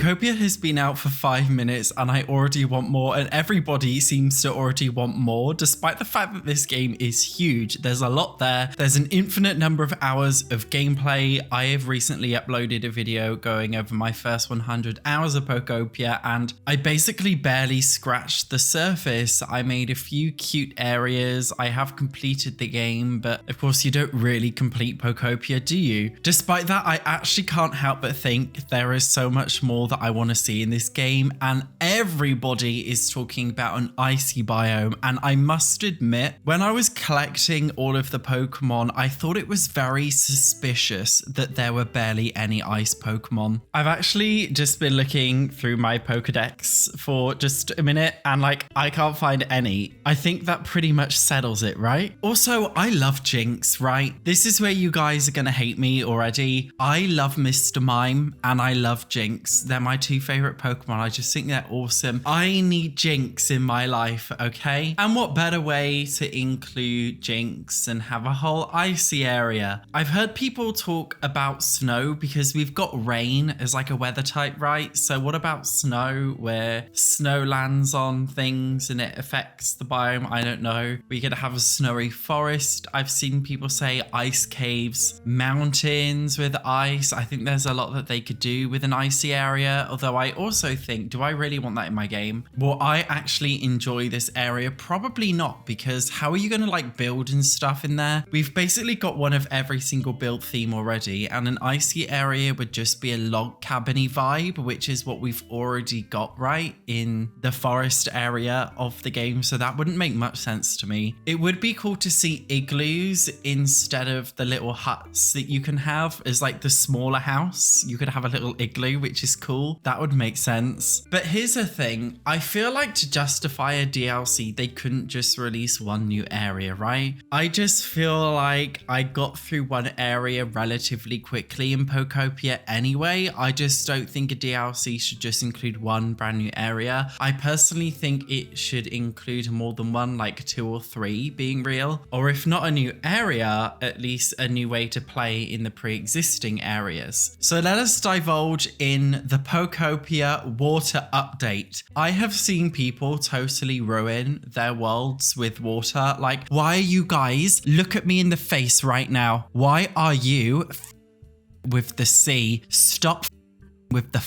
Pokopia has been out for 5 minutes and I already want more, and everybody seems to already want more, despite the fact that this game is huge. There's a lot there. There's an infinite number of hours of gameplay. I have recently uploaded a video going over my first 100 hours of Pokopia, and I basically barely scratched the surface. I made a few cute areas. I have completed the game, but of course you don't really complete Pokopia, do you? Despite that, I actually can't help but think there is so much more that I want to see in this game, and everybody is talking about an icy biome. And I must admit, when I was collecting all of the Pokemon, I thought it was very suspicious that there were barely any ice Pokemon. I've actually just been looking through my Pokedex for just a minute and I can't find any. I think that pretty much settles it, right? Also, I love Jinx, right? This is where you guys are gonna hate me already. I love Mr. Mime and I love Jinx. They're my two favorite Pokemon. I just think they're awesome. I need Jinx in my life, okay? And what better way to include Jinx and have a whole icy area? I've heard people talk about snow because we've got rain as like a weather type, right? So what about snow, where snow lands on things and it affects the biome? I don't know. We could have a snowy forest. I've seen people say ice caves, mountains with ice. I think there's a lot that they could do with an icy area, although I also think, do I really want that in my game? Will I actually enjoy this area? Probably not, because how are you going to like build and stuff in there? We've basically got one of every single build theme already, and an icy area would just be a log cabin-y vibe, which is what we've already got right in the forest area of the game, so that wouldn't make much sense to me. It would be cool to see igloos instead of the little huts that you can have as like the smaller house. You could have a little igloo, which is cool. That would make sense. But here's the thing. I feel like to justify a DLC, they couldn't just release one new area, right? I just feel like I got through one area relatively quickly in Pokopia anyway. I just don't think a DLC should just include one brand new area. I personally think it should include more than one, like 2 or 3 being real. Or if not a new area, at least a new way to play in the pre-existing areas. So let us divulge in the Pokopia water update. I have seen people totally ruin their worlds with water. Like, why are you guys, look at me in the face right now. Why are you with the sea? Stop with the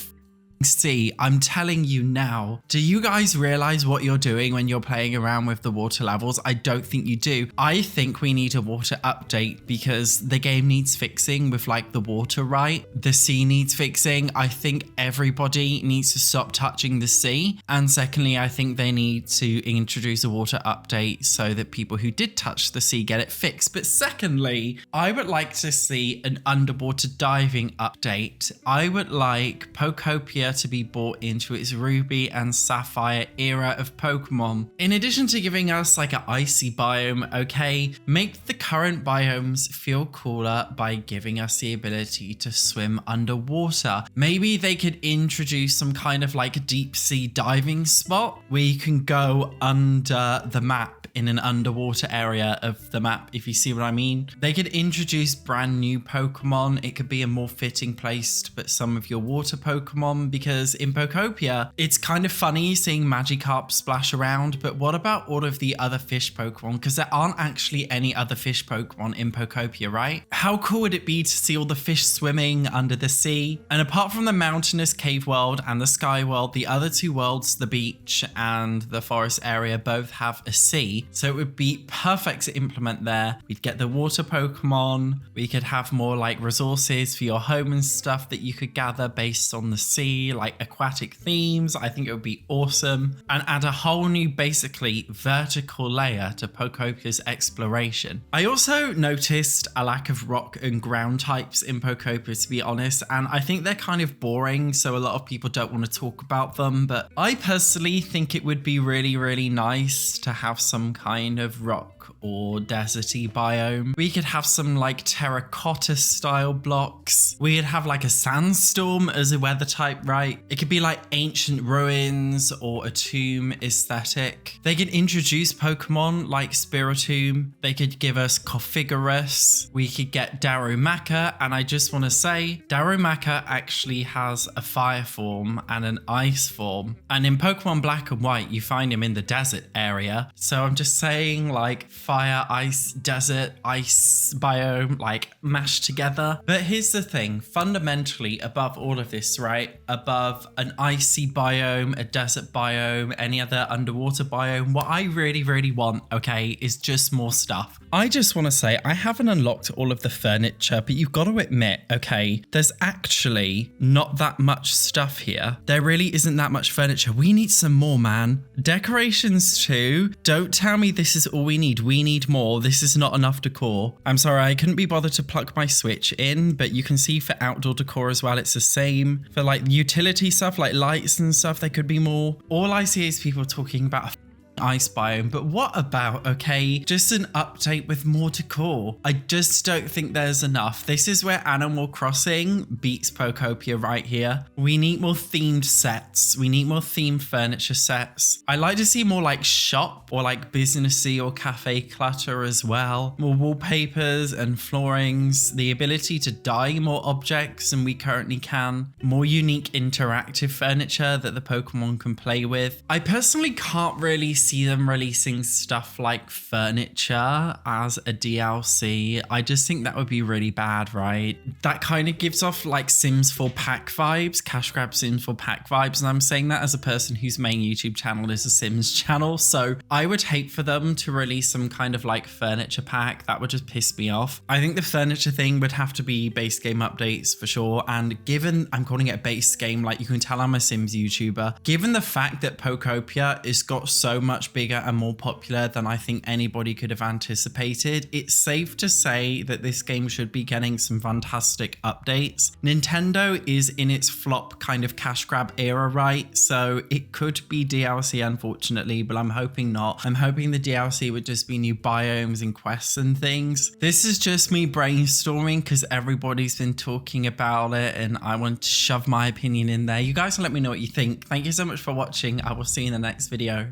sea. I'm telling you now. Do you guys realize what you're doing when you're playing around with the water levels? I don't think you do. I think we need a water update because the game needs fixing with like the water, right? The sea needs fixing. I think everybody needs to stop touching the sea. And secondly, I think they need to introduce a water update so that people who did touch the sea get it fixed. But secondly, I would like to see an underwater diving update. I would like Pokopia to be brought into its Ruby and Sapphire era of Pokemon. In addition to giving us like an icy biome, okay, make the current biomes feel cooler by giving us the ability to swim underwater. Maybe they could introduce some kind of like deep sea diving spot where you can go under the map in an underwater area of the map, if you see what I mean. They could introduce brand new Pokemon. It could be a more fitting place to put some of your water Pokemon, because in Pokopia, it's kind of funny seeing Magikarp splash around, but what about all of the other fish Pokemon? Because there aren't actually any other fish Pokemon in Pokopia, right? How cool would it be to see all the fish swimming under the sea? And apart from the mountainous cave world and the sky world, the other 2 worlds, the beach and the forest area, both have a sea. So it would be perfect to implement there. We'd get the water Pokemon. We could have more like resources for your home and stuff that you could gather based on the sea, like aquatic themes. I think it would be awesome. And add a whole new, basically vertical layer to Pokopia's exploration. I also noticed a lack of rock and ground types in Pokopia, to be honest. And I think they're kind of boring, so a lot of people don't want to talk about them. But I personally think it would be really, really nice to have some kind of rock block or deserty biome. We could have some like terracotta style blocks. We could have like a sandstorm as a weather type, right? It could be like ancient ruins or a tomb aesthetic. They could introduce Pokemon like Spiritomb. They could give us Cofigurus. We could get Darumaka, and I just want to say Darumaka actually has a fire form and an ice form. And in Pokemon Black and White, you find him in the desert area. So I'm just saying like fire, ice, desert, ice biome, like mashed together. But here's the thing, fundamentally above all of this, right? Above an icy biome, a desert biome, any other underwater biome, what I really, really want, okay, is just more stuff. I just want to say I haven't unlocked all of the furniture, but you've got to admit, okay, there's actually not that much stuff here. There really isn't that much furniture. We need some more, man. Decorations too. Don't tell me this is all we need. We need more. This is not enough decor. I'm sorry, I couldn't be bothered to plug my Switch in, but you can see for outdoor decor as well, it's the same. For like utility stuff, like lights and stuff, there could be more. All I see is people talking about ice biome, but what about, okay, just an update with more decor? I just don't think there's enough. This is where Animal Crossing beats Pokopia right here. We need more themed sets. We need more themed furniture sets. I like to see more like shop or like businessy or cafe clutter as well. More wallpapers and floorings. The ability to dye more objects than we currently can. More unique interactive furniture that the Pokemon can play with. I personally can't really see them releasing stuff like furniture as a DLC. I just think that would be really bad, right? That kind of gives off like Sims 4 pack vibes, cash grab Sims 4 pack vibes. And I'm saying that as a person whose main YouTube channel is a Sims channel. So I would hate for them to release some kind of like furniture pack. That would just piss me off. I think the furniture thing would have to be base game updates for sure. And given I'm calling it a base game, like you can tell I'm a Sims YouTuber, given the fact that Pokopia has got so much bigger and more popular than I think anybody could have anticipated, it's safe to say that this game should be getting some fantastic updates. Nintendo is in its flop kind of cash grab era, right? So it could be DLC, unfortunately, but I'm hoping not. I'm hoping the DLC would just be new biomes and quests and things. This is just me brainstorming because everybody's been talking about it and I want to shove my opinion in there. You guys let me know what you think. Thank you so much for watching. I will see you in the next video.